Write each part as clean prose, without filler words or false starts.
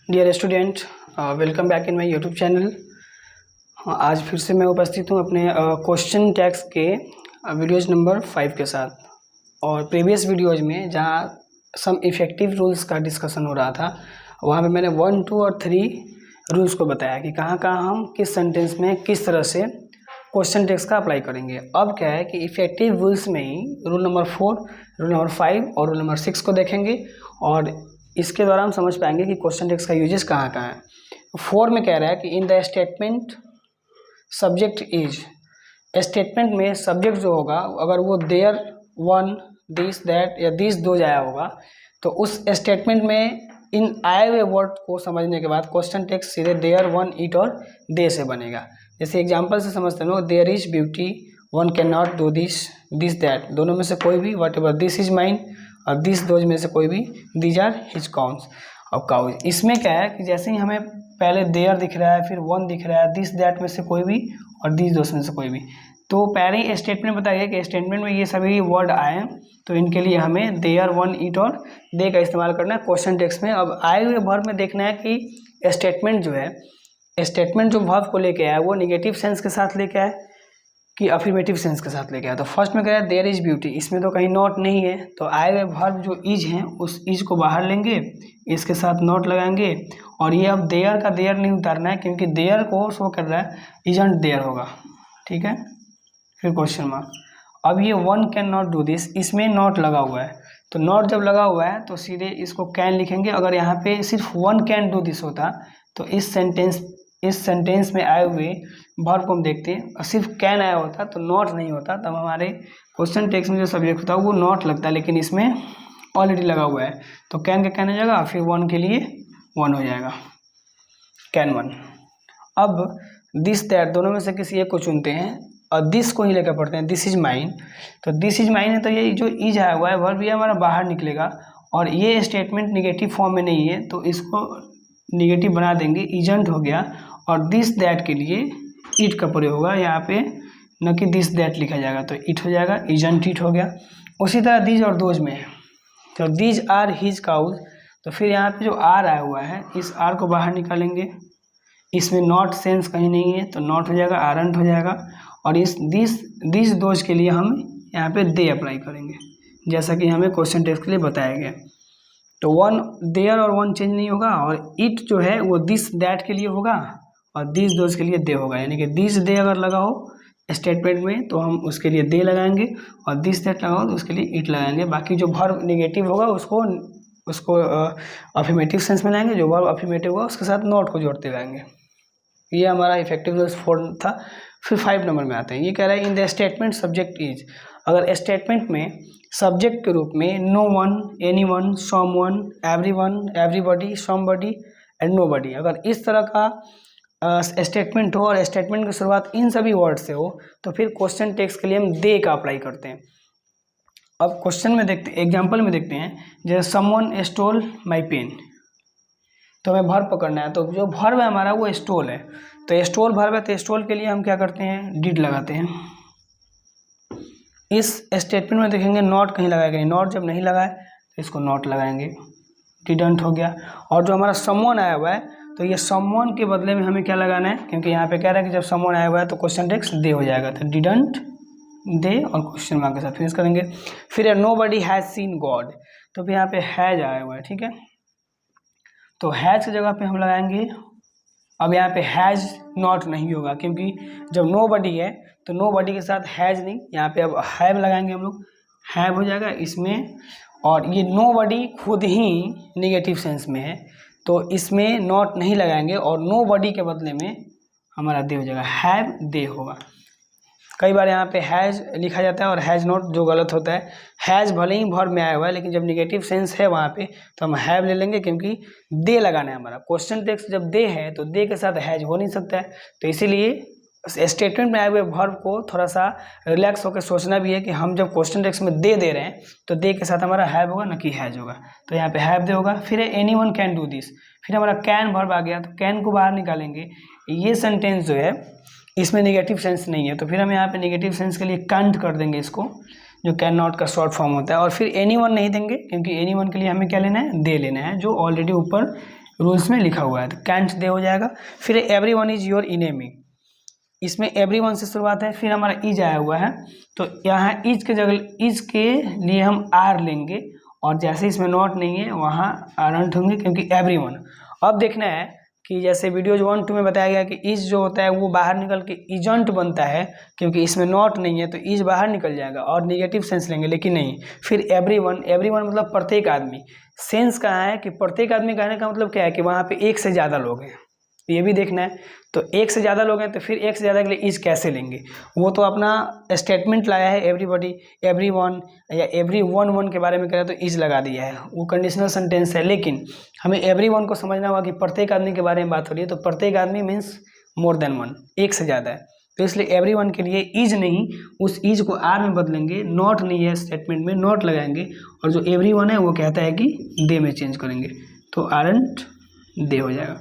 Dear student, welcome back in my YouTube channel. आज फिर से मैं उपस्थित हूँ अपने क्वेश्चन टैग्स के वीडियोज़ नंबर 5 के साथ। और प्रीवियस वीडियोज़ में जहाँ सम इफ़ेक्टिव रूल्स का डिस्कशन हो रहा था, वहाँ पे मैंने 1, 2 और 3 रूल्स को बताया कि कहाँ कहाँ हम किस सेंटेंस में किस तरह से क्वेश्चन टैग्स का अप्लाई करेंगे। अब क्या है कि इफ़ेक्टिव रूल्स में ही रूल नंबर 4, रूल नंबर 5 और रूल नंबर 6 को देखेंगे और इसके द्वारा हम समझ पाएंगे कि क्वेश्चन टैग्स का यूजेस कहाँ कहाँ है। 4 में कह रहा है कि इन the statement subject is, statement में सब्जेक्ट जो होगा अगर वो देयर, वन, दिस, दैट या दिस दो आया होगा तो उस स्टेटमेंट में इन आए हुए वर्ड को समझने के बाद क्वेश्चन टैग्स सीधे देयर, वन, इट और दे से बनेगा। जैसे एग्जांपल से समझते हैं लोग, there is beauty, one can not do this, this that, दोनों में से कोई भी, whatever, this is mine और दिस दोज में से कोई भी, दीज आर हिज काउंस और काउज। इसमें क्या है कि जैसे ही हमें पहले देयर दिख रहा है, फिर वन दिख रहा है, दिस दैट में से कोई भी और दिस दोज में से कोई भी, तो पहले ही स्टेटमेंट बताइए कि स्टेटमेंट में ये सभी वर्ड आए तो इनके लिए हमें देयर, वन, इट और दे का इस्तेमाल करना है क्वेश्चन टेक्स्ट में। अब आए हुए वर्ब में देखना है कि स्टेटमेंट जो है, स्टेटमेंट जो वर्ब को लेके आया वो निगेटिव सेंस के साथ लेके आए कि अफर्मेटिव सेंस के साथ लेके आया। तो फर्स्ट में कह रहा है देयर इज ब्यूटी, इसमें तो कहीं नॉट नहीं है, तो आए हुए वर्ब जो इज हैं उस इज को बाहर लेंगे, इसके साथ नॉट लगाएंगे और ये अब देयर का देयर नहीं उतारना है क्योंकि देयर को शो कर रहा है इजंट देयर होगा, ठीक है। फिर क्वेश्चन मार्क। अब ये one can not do this, इसमें नॉट लगा हुआ है, तो नॉट जब लगा हुआ है तो सीधे इसको कैन लिखेंगे। अगर यहाँ पे सिर्फ वन कैन डू दिस होता तो इस सेंटेंस में आए हुए वर्ब को हम देखते हैं और सिर्फ कैन आया होता तो नॉट नहीं होता, तब हमारे क्वेश्चन टेक्स्ट में जो सब्जेक्ट होता है वो नॉट लगता है, लेकिन इसमें ऑलरेडी लगा हुआ है तो कैन का कैन हो जाएगा, फिर वन के लिए वन हो जाएगा, कैन वन। अब दिस दैट दोनों में से किसी एक को चुनते हैं और दिस को ही लेकर पढ़ते हैं, दिस इज माइन, तो दिस इज माइन है तो ये जो इज आया हुआ है वर्ब ये हमारा बाहर निकलेगा और ये स्टेटमेंट निगेटिव फॉर्म में नहीं है तो इसको निगेटिव बना देंगे, इजंट हो गया। और दिस दैट के लिए इट का प्रयोग होगा यहाँ पे, न कि दिस दैट लिखा जाएगा तो इट हो जाएगा, इजंट इट हो गया। उसी तरह दीज और दोज में है, तो दीज आर हिज काउज, तो फिर यहाँ पे जो आर आया हुआ है इस आर को बाहर निकालेंगे, इसमें नॉट सेंस कहीं नहीं है तो नॉट हो जाएगा, आरंट हो जाएगा। और इस दिस दोज के लिए हम यहाँ पे दे अप्लाई करेंगे जैसा कि हमें क्वेश्चन टेक्स्ट के लिए बताया गया। तो वन देयर और वन चेंज नहीं होगा और इट जो है वो दिस दैट के लिए होगा और दिस दोज के लिए दे होगा, यानी कि दिस दे अगर लगा हो स्टेटमेंट में तो हम उसके लिए दे लगाएंगे और दिस दैट लगा हो तो उसके लिए इट लगाएंगे। बाकी जो वर्ब नेगेटिव होगा उसको अफर्मेटिव सेंस में लाएंगे, जो वर्ब अफर्मेटिव होगा उसके साथ नॉट को जोड़ते जाएंगे। ये हमारा इफेक्टिव रूल्स 4 था। फिर 5 नंबर में आते हैं, ये कह रहा है in the statement subject is, अगर स्टेटमेंट में सब्जेक्ट के रूप में no one, anyone, someone, everyone, everybody, somebody and nobody, अगर इस तरह का स्टेटमेंट हो और स्टेटमेंट की शुरुआत इन सभी वर्ड से हो तो फिर क्वेश्चन टेक्स्ट के लिए हम दे का अप्लाई करते हैं। अब क्वेश्चन में देखते, एग्जाम्पल में देखते हैं, जैसे समवन स्टोल माई पेन, तो हमें वर्ब पकड़ना है, तो जो वर्ब है हमारा वो स्टोल है, तो स्टोल वर्ब है तो स्टोल के लिए हम क्या करते हैं, डिड लगाते हैं। इस स्टेटमेंट में देखेंगे नॉट कहीं लगाएगा नहीं, नॉट जब नहीं लगाए तो इसको नॉट लगाएंगे, डिडंट हो गया। और जो हमारा समवन आया हुआ है तो ये समवन के बदले में हमें क्या लगाना है, क्योंकि यहाँ पे कह रहा है कि जब समवन आया हुआ है तो क्वेश्चन टेक्स्ट दे हो जाएगा, तो डिडंट दे और क्वेश्चन मार्क के साथ फिनिश करेंगे। फिर नोबडी हैज सीन गॉड, तो फिर यहाँ पे हैज आया हुआ है, ठीक है, तो हैज की जगह पे हम लगाएंगे। अब यहाँ पे हैज नॉट नहीं होगा क्योंकि जब नोबडी है तो नोबडी के साथ हैज नहीं, यहाँ पे अब हैव लगाएंगे हम लोग, हैव हो जाएगा इसमें। और ये नोबडी खुद ही निगेटिव सेंस में है तो इसमें नॉट नहीं लगाएंगे और नोबडी के बदले में हमारा दे हो जाएगा, हैव दे होगा। कई बार यहाँ पे हैज लिखा जाता है और हैज नॉट, जो गलत होता है। हैज भले ही वर्ब में आया हुआ है लेकिन जब निगेटिव सेंस है वहाँ पे तो हम हैव ले लेंगे क्योंकि दे लगाना है हमारा। क्वेश्चन टेक्स्ट जब दे है तो दे के साथ हैज हो नहीं सकता है, तो इसीलिए स्टेटमेंट में आए हुए वर्ब को थोड़ा सा रिलैक्स होकर सोचना भी है कि हम जब क्वेश्चन टेक्स्ट में दे रहे हैं तो दे के साथ हमारा हैव होगा, न कि हैज होगा, तो यहाँ पे हैव दे होगा। फिर any one can do this, फिर हमारा कैन वर्ब आ गया तो कैन को बाहर निकालेंगे। ये सेंटेंस जो है इसमें नेगेटिव सेंस नहीं है तो फिर हम यहाँ पे नेगेटिव सेंस के लिए कांट कर देंगे इसको, जो कैन नॉट का शॉर्ट फॉर्म होता है। और फिर एनी वन नहीं देंगे क्योंकि एनी वन के लिए हमें क्या लेना है, दे लेना है, जो ऑलरेडी ऊपर रूल्स में लिखा हुआ है, तो कैंट दे हो जाएगा। फिर एवरीवन इज योर इनेमी, इसमें एवरीवन से शुरुआत है, फिर हमारा इज आया हुआ है, तो यहाँ इज के जगह इज के लिए हम आर लेंगे, और जैसे इसमें नॉट नहीं है वहाँ आरंट होंगे, क्योंकि एवरीवन। अब देखना है कि जैसे वीडियोज 1-2 में बताया गया कि इज जो होता है वो बाहर निकल के इजंट बनता है, क्योंकि इसमें नॉट नहीं है तो इज बाहर निकल जाएगा और निगेटिव सेंस लेंगे, लेकिन नहीं। फिर एवरीवन, एवरीवन मतलब प्रत्येक आदमी, सेंस कहाँ है कि प्रत्येक आदमी कहने का मतलब क्या है कि वहाँ पे एक से ज़्यादा लोग हैं, ये भी देखना है। तो एक से ज़्यादा लोग हैं तो फिर एक से ज़्यादा के लिए इज कैसे लेंगे, वो तो अपना स्टेटमेंट लाया है एवरीबॉडी, एवरीवन या एवरीवन के बारे में कह रहा है तो इज लगा दिया है, वो कंडीशनल सेंटेंस है। लेकिन हमें एवरीवन को समझना होगा कि प्रत्येक आदमी के बारे में बात हो रही है, तो प्रत्येक आदमी मीन्स मोर देन वन, एक से ज़्यादा है, तो इसलिए एवरीवन के लिए इज नहीं, उस इज को आर में बदलेंगे, नॉट नहीं है स्टेटमेंट में, नॉट लगाएंगे, और जो एवरीवन है वो कहता है कि दे में चेंज करेंगे, तो आरंट दे हो जाएगा।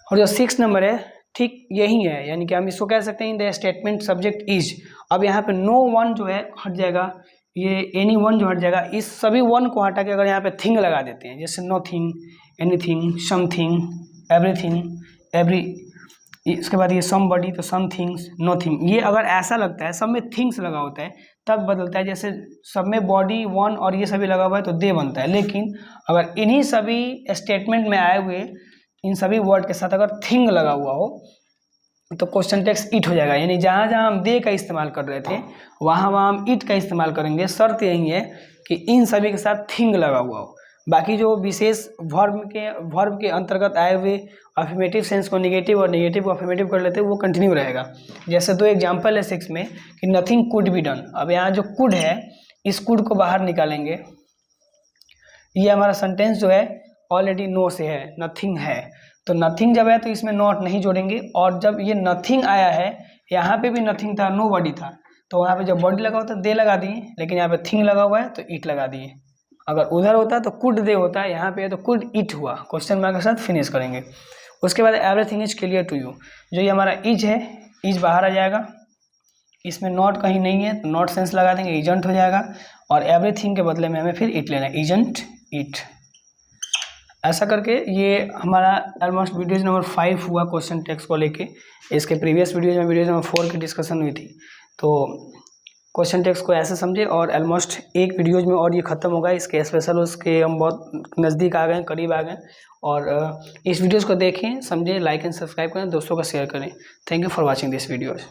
और जो 6 नंबर है ठीक यही है, यानी कि हम इसको कह सकते हैं इन द स्टेटमेंट सब्जेक्ट इज। अब यहाँ पे नो वन जो है हट जाएगा, ये एनी वन जो हट जाएगा, इस सभी वन को हटा के अगर यहाँ पे थिंग लगा देते हैं, जैसे nothing, anything, something, everything, every, इसके बाद ये समबडी, तो सम थिंग्स, नोथिंग, ये अगर ऐसा लगता है सब में थिंग्स लगा होता है तब बदलता है, जैसे सब में बॉडी, वन और ये सभी लगा हुआ है तो दे बनता है। लेकिन अगर इन्हीं सभी स्टेटमेंट में आए हुए इन सभी वर्ड के साथ अगर थिंग लगा हुआ हो तो क्वेश्चन टेक्स्ट इट हो जाएगा, यानी जहाँ जहाँ हम दे का इस्तेमाल कर रहे थे वहाँ वहाँ हम इट का इस्तेमाल करेंगे। शर्त यही है कि इन सभी के साथ थिंग लगा हुआ हो, बाकी जो विशेष वर्ब के अंतर्गत आए हुए अफर्मेटिव सेंस को निगेटिव और निगेटिव को अफर्मेटिव कर लेते हैं वो कंटिन्यू रहेगा। जैसे 2 एग्जाम्पल है 6 में कि नथिंग कुड बी डन, अब यहाँ जो कुड है इस कुड को बाहर निकालेंगे, ये हमारा सेंटेंस जो है ऑलरेडी नो से है, नथिंग है, तो नथिंग जब है तो इसमें नॉट नहीं जोड़ेंगे, और जब ये नथिंग आया है यहाँ पे भी नथिंग था, नो बॉडी था, तो वहाँ पे जब बॉडी लगा होता दे लगा दिए, लेकिन यहाँ पे थिंग लगा हुआ है तो इट लगा दिए। अगर उधर होता तो कुड दे होता है, यहाँ पे है तो कुड इट हुआ, क्वेश्चन मार्क के साथ फिनिश करेंगे। उसके बाद everything is clear to you, जो ये हमारा इज है, इज बाहर आ जाएगा, इसमें नॉट कहीं नहीं है तो नॉट सेंस लगा देंगे, इजंट हो जाएगा, और एवरीथिंग के बदले में हमें फिर इट लेना है, इजंट इट। ऐसा करके ये हमारा ऑलमोस्ट वीडियोज नंबर 5 हुआ क्वेश्चन टेक्स्ट को लेके। इसके प्रीवियस वीडियोज में वीडियोज नंबर 4 की डिस्कशन हुई थी, तो क्वेश्चन टेक्स्ट को ऐसे समझे, और ऑलमोस्ट एक वीडियोज में और ये ख़त्म होगा। इसके स्पेशल उसके हम बहुत नज़दीक आ गए, करीब आ गए, और इस वीडियोज़ को देखें, समझें, लाइक एंड सब्सक्राइब करें, दोस्तों का शेयर करें। Thank you for watching this videos.